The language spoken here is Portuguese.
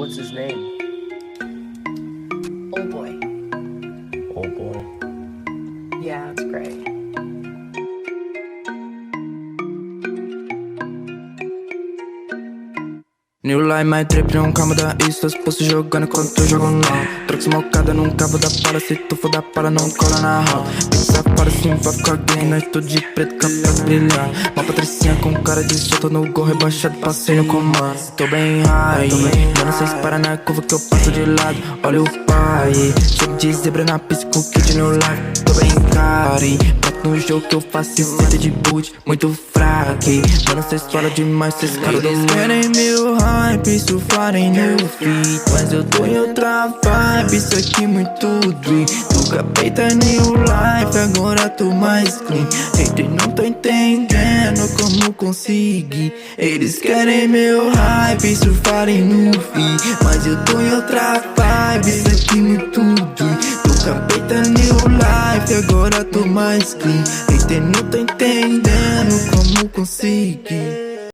What's his name? Old boy. Old boy. Yeah, it's great. New life, my trip, não calma da isso. As pussy jogando enquanto eu jogo não. Troca smocada num cabo da pala. Se tu for da pala, não cola na roda. Pensa para sim, vai ficar gay. Nós tudo de preto, capaz brilhar. Uma patricinha com cara de solta no gol rebaixado. Passei no comando. Tô bem high. Mano, cês para na curva que eu passo de lado. Olha o pai. Cheio de zebra na pista com kit no live. Tô bem cari. Prato no jogo que eu faço cita de boot. Muito fraco. Mano, cês falam demais, cês caras do mundo. Querem mil hype, surfarem no feed. Mas eu tô em outra vibe, isso aqui muito dream. Nunca peita new life, agora tô mais clean. Hater não tô entendendo como conseguir. Eles querem meu hype, surfarem no feed. Mas eu tô em outra vibe, isso aqui muito dream. Nunca peita new life, agora tô mais clean. Hater não tô entendendo como conseguir.